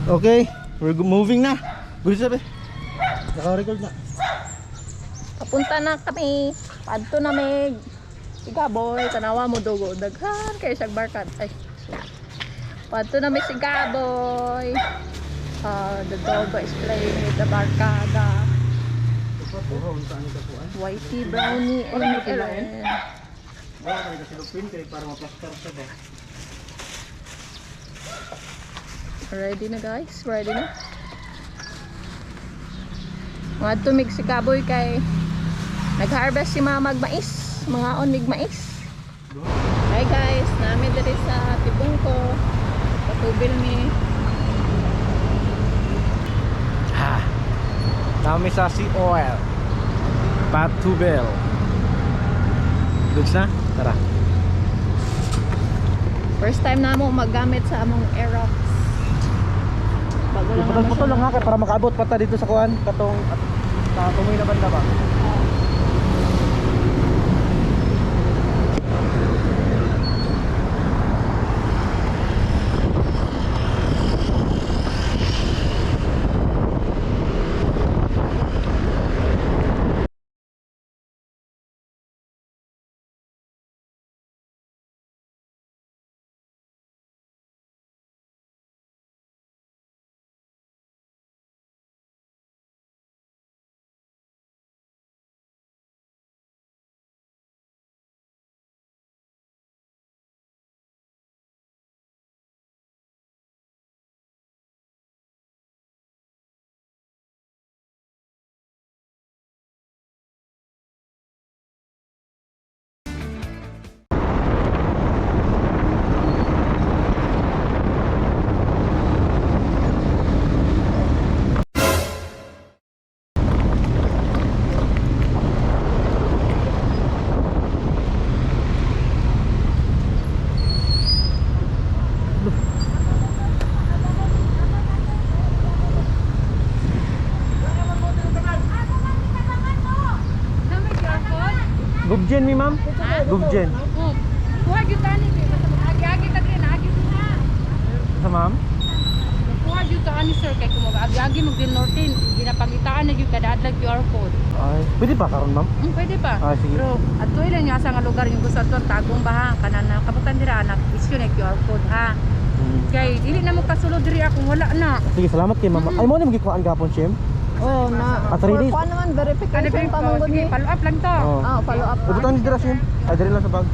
Okay, we're moving na. Good sabi. Naka-record na. Papunta na kami. Padto na may Sigaboy. Tanawa mo dugo. Daghan kayo siyang barkad. Ay. Padto na may Sigaboy. The dog is playing with the barkada. Whitey, Brownie, and Ellen. Ready na guys? Ready na? Mga tumig si Kaboy kay nag-harvest si mama mais. Mga onig mais. Hi guys, namin dali sa Tibungko. Patubil ni. Ha. Kami sa sea oil. Patubel. Goods na? Tara. First time na mo maggamit sa among Aerox. Bago lang naman Putol lang ha kay para makaabot pa ta dito sa kuan katong sa tumoy na banda ba. Gubjen mi ma'am? Gubjen. Kuha gyud tani sir, basta mag-agi-agi ta din, agi na. Sa ma'am? Kuha gyud tani sir kay kung mag-agi mag din nortin, ginapangitaan na gyud kada adlaw QR code. Ay, pwede pa karon ma'am? Pwede pa. Ah, sige. Pero adtoy lang nga sa nga lugar yung gusto ato tagong baha kanana kabutan dira anak issue na QR code ha. Kay dili na mo kasulod diri akong wala na. Sige, salamat kay ma'am. Ay mo na magikuan gapon siyem. Oh, na. At 3 days. Kuan naman verification pa mong Sige, guni. follow up lang to. Ah, follow up. Ubutan ni dira siyem. Ay diri lang sa bag.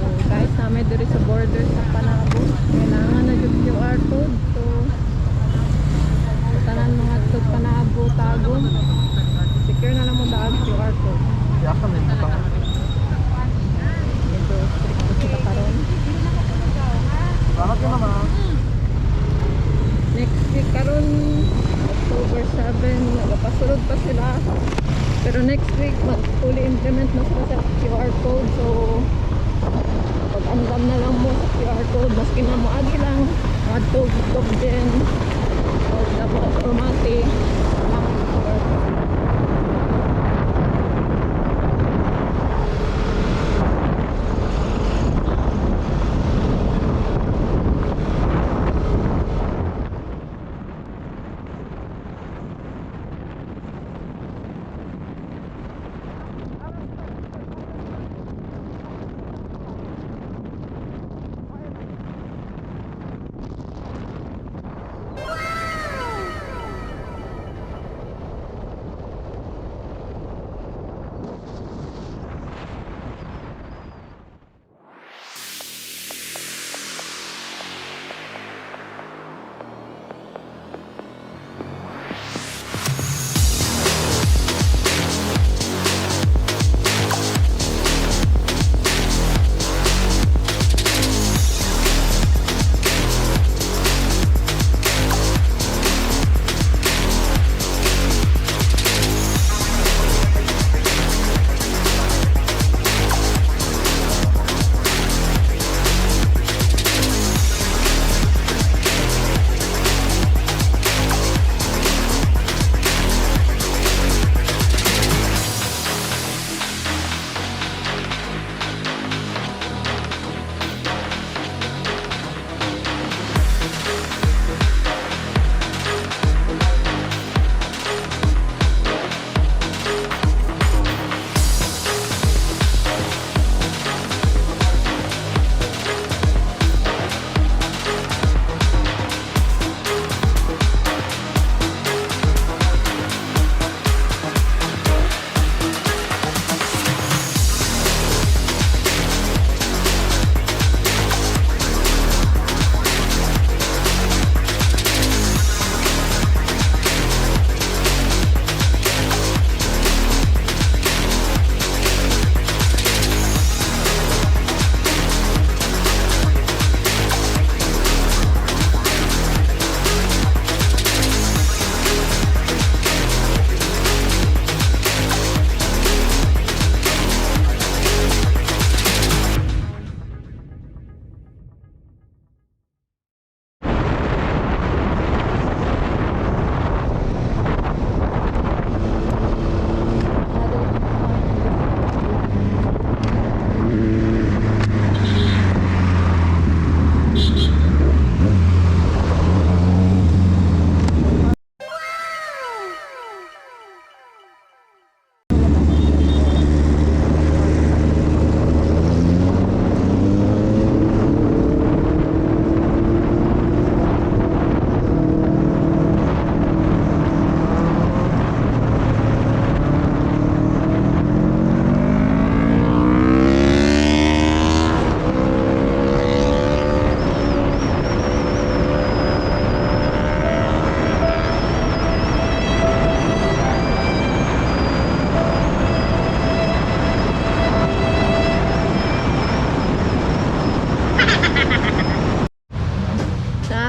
So guys, namin diri sa border sa Panabo. Kailangan na yung QR code. So, sa tanan mga to Panabo, Tagum. Secure na lang mo daan QR code. Ya ka man pa. Ito, strict sila karon. Salamat kay mama. Next week karon October 7, nagapasulod pa sila. Pero next week, fully implement na sila sa QR code. So, pag-andam na lang mo sa QR code, maski na mo agi lang, matog din, o dapat formati, lang QR code.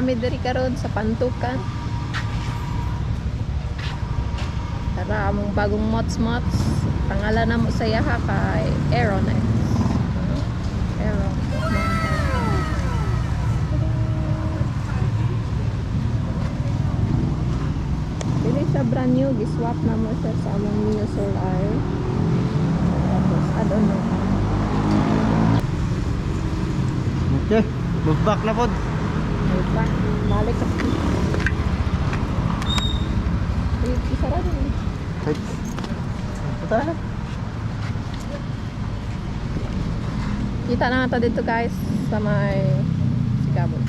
namin diri karon sa Pantukan. Tara among bagong mots-mots. Pangalan namo sa yaha kay Aeronex. Aeron. Dili siya brand new, giswap na mo siya sa among Mio Solar. Tapos add-on na. Okay, move back na pod. Diba? Balik ka. Isa rin. Wait. Punta na. Kita na nga to dito guys sa may Sigabon.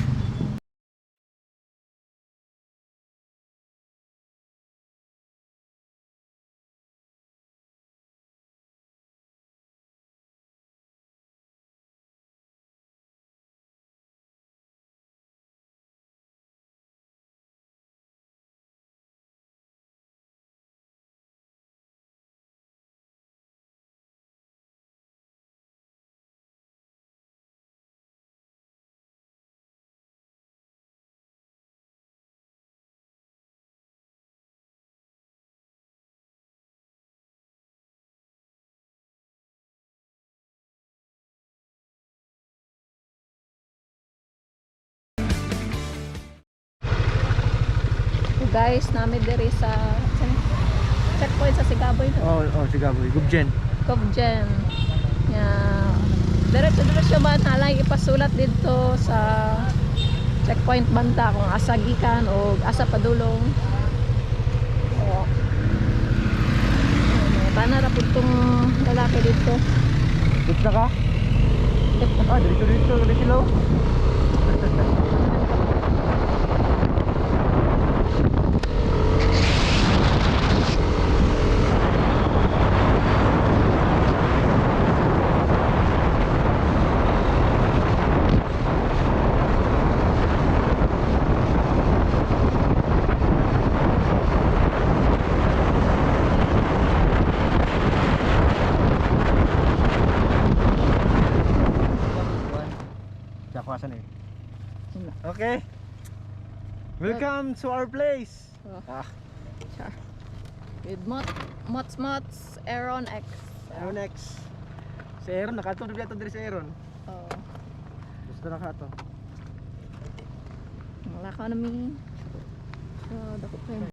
Guys, namin diri sa checkpoint sa Sigaboy. Oh, Sigaboy. Gubjen. Kovjen. Yeah. Diretso ba nalang ipasulat dito sa checkpoint banta kung asa gikan o asa padulong. Oh. Pana ra pud tong lalaki dito. Dito na ka? Dito. Dito. Jakwasan eh. Okay. Welcome to our place. Oh. Sure. With Mots Aeron X. Aeronex. Si Aaron, nakatong dito diri si Aaron. Oh. Gusto na ka to. Wala ka namin. Dako pa yun.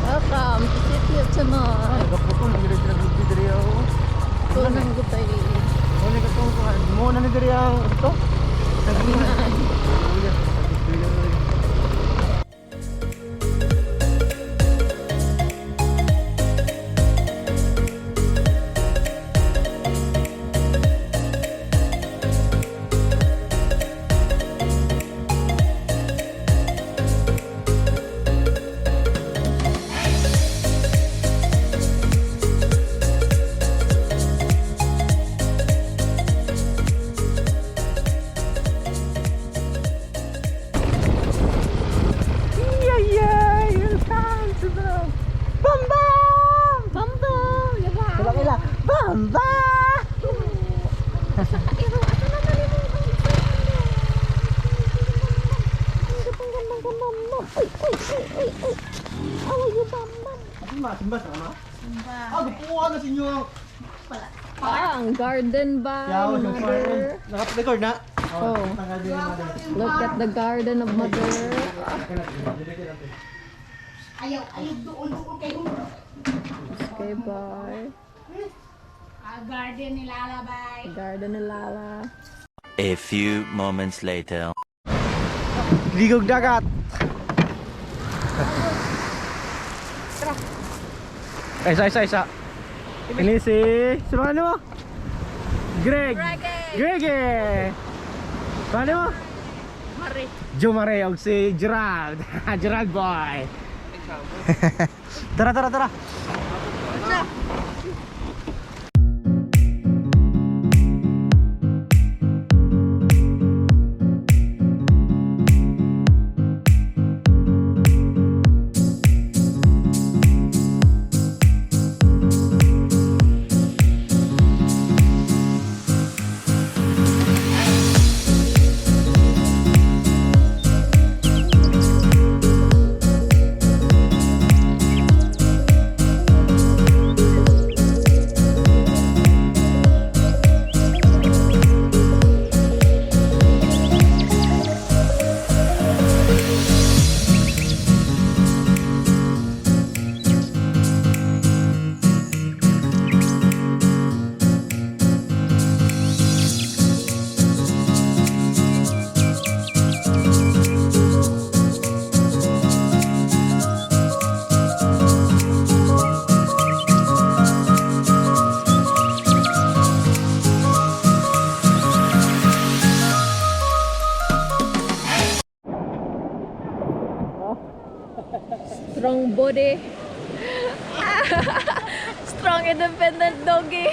Welcome to City of Tamar. Nagapukon ang diri sila diri ako. Tunang gutay. Ano ka tong kuan? Mo na ni diri ang ito. Tingnan. Bamba! Iro, ato na nalimong ang away yung bambam. Simba sama? Simba. Gupuha na sinyo. Ang garden ba, mother? Naka-record na? Oh. Look at the garden of mother. Okay, bye. Garden ni Lala, bye. Garden ni Lala. A few moments later. Ligog dagat. Isa. Ini si mana mo? Greg. Grege. Mana mo? Mari. Joe Mare og si Gerald. Gerald boy. Tara. Strong body. Strong independent doggy.